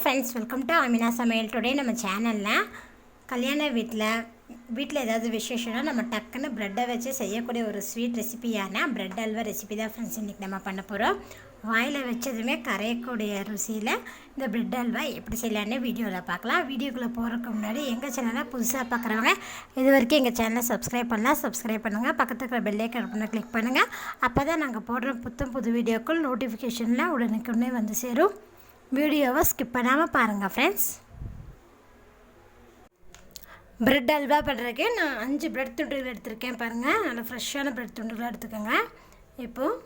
Friends, welcome to Amina சமையல். Today நம்ம சேனலில் கல்யாண வீட்டில் ஏதாவது விசேஷம்னா நம்ம டக்குன்னு ப்ரெட்டை வச்சு செய்யக்கூடிய ஒரு ஸ்வீட் ரெசிபியான ப்ரெட் அல்வா ரெசிபி தான் ஃப்ரெண்ட்ஸ் இன்றைக்கி நம்ம பண்ண போகிறோம். வாயில் வச்சதுமே கரையக்கூடிய ருசியில் இந்த ப்ரெட் அல்வா எப்படி செய்யலான்னு வீடியோவில் பார்க்கலாம். வீடியோக்குள்ளே போகிறதுக்கு முன்னாடி எங்கள் சேனலை புதுசாக பார்க்குறவங்க இது வரைக்கும் எங்கள் சேனலை சப்ஸ்கிரைப் பண்ணுங்கள். பக்கத்தில் இருக்கிற பெல் ஐக்கான் பண்ண கிளிக் பண்ணுங்கள். அப்போ தான் நாங்கள் போடுற புது வீடியோக்கள் நோட்டிஃபிகேஷனில் உடனுக்குடனே வந்து சேரும். வீடியோவை ஸ்கிப் பண்ணாமல் பாருங்கள் ஃப்ரெண்ட்ஸ். ப்ரெட் அல்வா பண்ணுறதுக்கு நான் 5 ப்ரெட் துண்டுகள் எடுத்திருக்கேன். பாருங்கள், நல்லா ஃப்ரெஷ்ஷான ப்ரெட் துண்டுகளாக எடுத்துக்கோங்க. இப்போது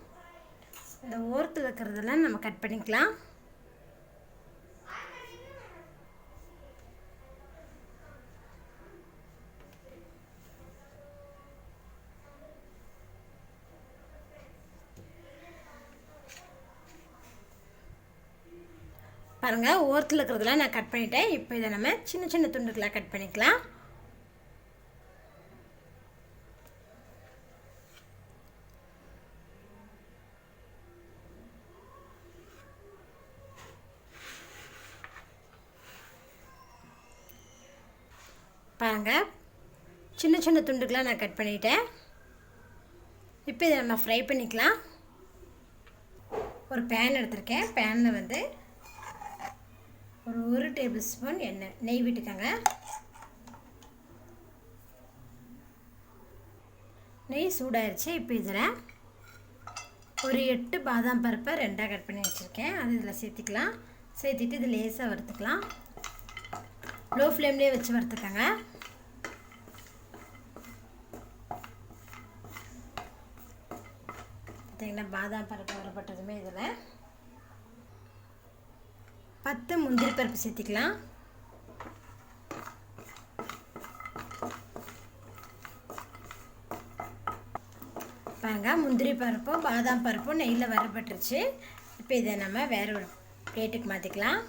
இந்த ஓரத்தில் இருக்கிறதெல்லாம் நம்ம கட் பண்ணிக்கலாம். பாருங்கள், ஓரத்தில் இருக்கிறதெல்லாம் நான் கட் பண்ணிட்டேன். இப்போ இதை நம்ம சின்ன சின்ன துண்டுகளாக கட் பண்ணிக்கலாம். பாருங்கள், சின்ன சின்ன துண்டுகளாக நான் கட் பண்ணிட்டேன். இப்போ இதை நம்ம ஃப்ரை பண்ணிக்கலாம். ஒரு பேன் எடுத்திருக்கேன். பேனில் வந்து ஒரு 1 டேபிள் ஸ்பூன் நெய் விட்டுக்கோங்க. நெய் சூடாயிருச்சு. இப்போ இதில் ஒரு 8 பாதாம் பருப்பை 2ஆக கட் பண்ணி வச்சுருக்கேன். அது இதில் சேர்த்திக்கலாம். சேர்த்திட்டு இது லேசாக வறுத்துக்கலாம். லோ ஃப்ளேம்லேயே வச்சு வறுத்துக்கோங்க. பார்த்தீங்கன்னா பாதாம் பருப்பு வரப்பட்டதுமே இதில் 10 முந்திரி பருப்பு சேர்த்திக்கலாம். பாருங்கள், முந்திரி பருப்பும் பாதாம் பருப்பும் நெய்யில் வரப்பட்டுருச்சு. இப்போ இதை நம்ம வேறு ஒரு பிளேட்டுக்கு மாற்றிக்கலாம்.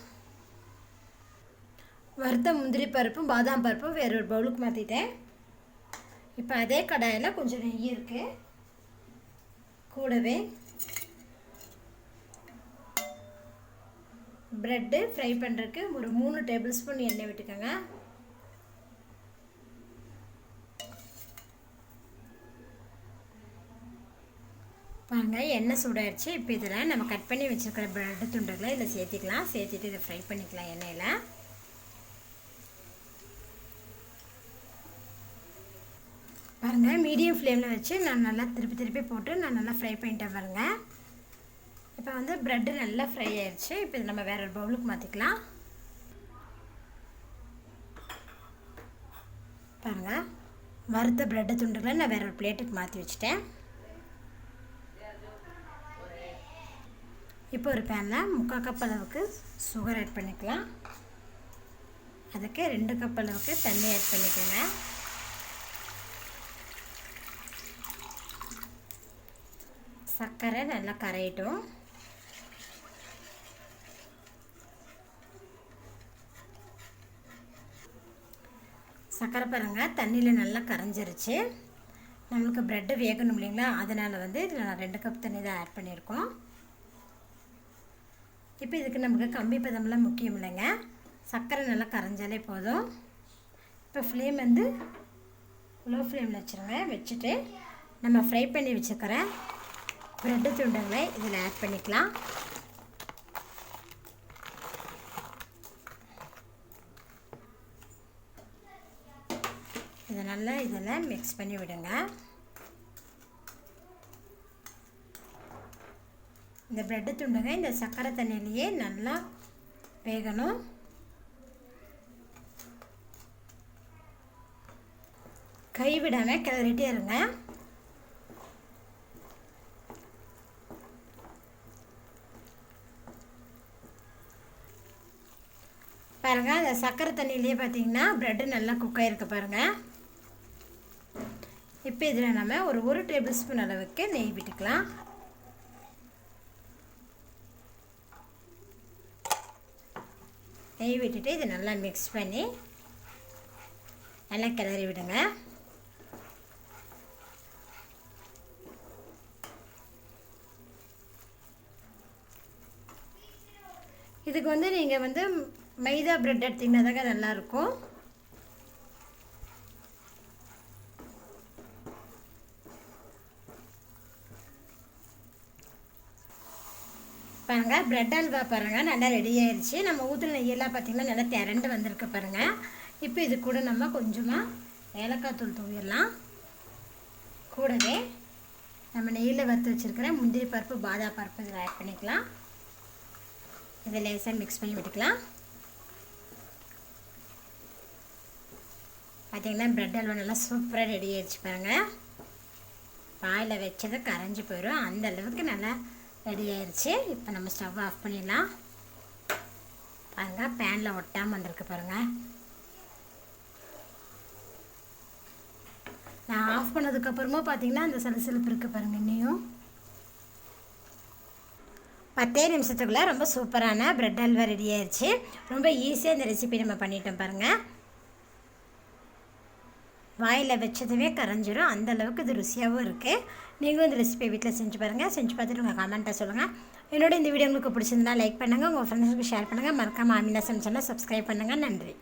வறுத்த முந்திரி பருப்பும் பாதாம் பருப்பும் வேறு ஒரு பவுலுக்கு மாற்றிட்டேன். இப்போ அதே கடாயில் கொஞ்சம் நெய் இருக்குது. கூடவே ப்ரெட்டு ஃப்ரை பண்ணுறதுக்கு ஒரு 3 டேபிள் ஸ்பூன் எண்ணெய் விட்டுக்கோங்க. பாருங்கள், எண்ணெய் சூடாயிடுச்சு. இப்போ இதில் நம்ம கட் பண்ணி வச்சுருக்கிற ப்ரெட்டு துண்டுகளை இதில் சேர்த்திக்கலாம். சேர்த்துட்டு இதை ஃப்ரை பண்ணிக்கலாம் எண்ணெயில். பாருங்கள், மீடியம் ஃப்ளேமில் வச்சு நான் நல்லா திருப்பி போட்டு நான் நல்லா ஃப்ரை பண்ணிட்டேன். பாருங்கள், இப்போ வந்து ப்ரெட்டு நல்லா ஃப்ரை ஆயிடுச்சு. இப்போ இது நம்ம வேறு ஒரு பவுலுக்கு மாற்றிக்கலாம். பாருங்கள், வறுத்த ப்ரெட்டு துண்டுகளை நான் வேறு ஒரு பிளேட்டுக்கு மாற்றி வச்சுட்டேன். இப்போ ஒரு பேனில் 3/4 கப் அளவுக்கு சுகர் ஆட் பண்ணிக்கலாம். அதுக்கு 2 கப் அளவுக்கு தண்ணி ஆட் பண்ணிக்கோங்க. சர்க்கரை நல்லா கரையட்டும். சர்க்கரை பாருங்கள் தண்ணியில் நல்லா கரைஞ்சிருச்சு. நம்மளுக்கு ப்ரெட்டு வேகணும் இல்லைங்களா, அதனால் வந்து இதில் நான் 2 கப் தண்ணி தான் ஆட் பண்ணியிருக்கோம். இப்போ இதுக்கு நமக்கு கம்பி பதம்லாம் முக்கியம் இல்லைங்க, சர்க்கரை நல்லா கரைஞ்சாலே போதும். இப்போ ஃப்ளேம் வந்து லோ ஃப்ளேமில் வச்சுருங்க. வச்சுட்டு நம்ம ஃப்ரை பண்ணி வச்சுக்கிற ப்ரெட்டு துண்டுகளை இதில் ஆட் பண்ணிக்கலாம். இதை நல்லா இதில் மிக்ஸ் பண்ணி விடுங்க. இந்த ப்ரெட்டு துண்டுங்க இந்த சர்க்கரை தண்ணியிலேயே நல்லா வேகணும். கைவிடாமல் கிளறிட்டே இருங்க. பாருங்கள், அந்த சர்க்கரை தண்ணியிலேயே பார்த்தீங்கன்னா ப்ரெட்டு நல்லா குக் ஆகிருக்கு. பாருங்கள், இப்போ இதில் நம்ம ஒரு 1 டேபிள் ஸ்பூன் அளவுக்கு நெய் விட்டுக்கலாம். நெய் விட்டுட்டு இதை நல்லா மிக்ஸ் பண்ணி நல்லா கிளறி விடுங்க. இதுக்கு வந்து நீங்கள் வந்து மைதா பிரெட் எடுத்திங்கன்னா தாங்க நல்லாயிருக்கும். பாருங்கள், பிரெட் அல்வா பாருங்கள் நல்லா ரெடி ஆயிடுச்சு. நம்ம ஊற்றின நெய்யெல்லாம் பார்த்திங்கன்னா நல்லா திரண்டு வந்திருக்கு பாருங்கள். இப்போ இது கூட நம்ம கொஞ்சமாக ஏலக்காய் தூள் தூவிடலாம். கூடவே நம்ம நெய்யில் வறுத்து வச்சுருக்கிற முந்திரி பருப்பு, பாதாம் பருப்பு இதில் ஆட் பண்ணிக்கலாம். இதை லேசாக மிக்ஸ் பண்ணி விட்டுக்கலாம். பார்த்திங்கன்னா பிரெட் அல்வா நல்லா சூப்பராக ரெடி ஆயிடுச்சு பாருங்கள். வாயில் வச்சதை கரைஞ்சி போயிடும், அந்த அளவுக்கு நல்லா ரெடி ஆயிடுச்சு. இப்போ நம்ம ஸ்டவ் ஆஃப் பண்ணிடலாம். பாருங்கள், பேனில் ஒட்டாமல் வந்திருக்கு பாருங்கள். நான் ஆஃப் பண்ணதுக்கப்புறமா பார்த்திங்கன்னா அந்த சலசலப்பு இருக்குது பாருங்கள். இன்னையும் 10 நிமிஷத்துக்குள்ளே ரொம்ப சூப்பரான பிரெட் அல்வா ரெடி ஆயிடுச்சு. ரொம்ப ஈஸியாக இந்த ரெசிபி நம்ம பண்ணிட்டோம் பாருங்கள். வாயில் வச்சதுமே கரைஞ்சிடும், அந்தளவுக்கு இது ருசியாகவும் இருக்குது. நீங்களும் இந்த ரெசிபியை வீட்டில் செஞ்சு பாருங்கள். செஞ்சு பார்த்துட்டு உங்கள் கமெண்ட்டை சொல்லுங்கள். என்னோட இந்த வீடியோ உங்களுக்கு பிடிச்சிருந்தா லைக் பண்ணுங்கள், உங்கள் ஃப்ரெண்ட்ஸுக்கு ஷேர் பண்ணுங்கள். மறக்காமல் ஆமினா சமைச்சேன்னா சப்ஸ்கிரைப் பண்ணுங்கள். நன்றி.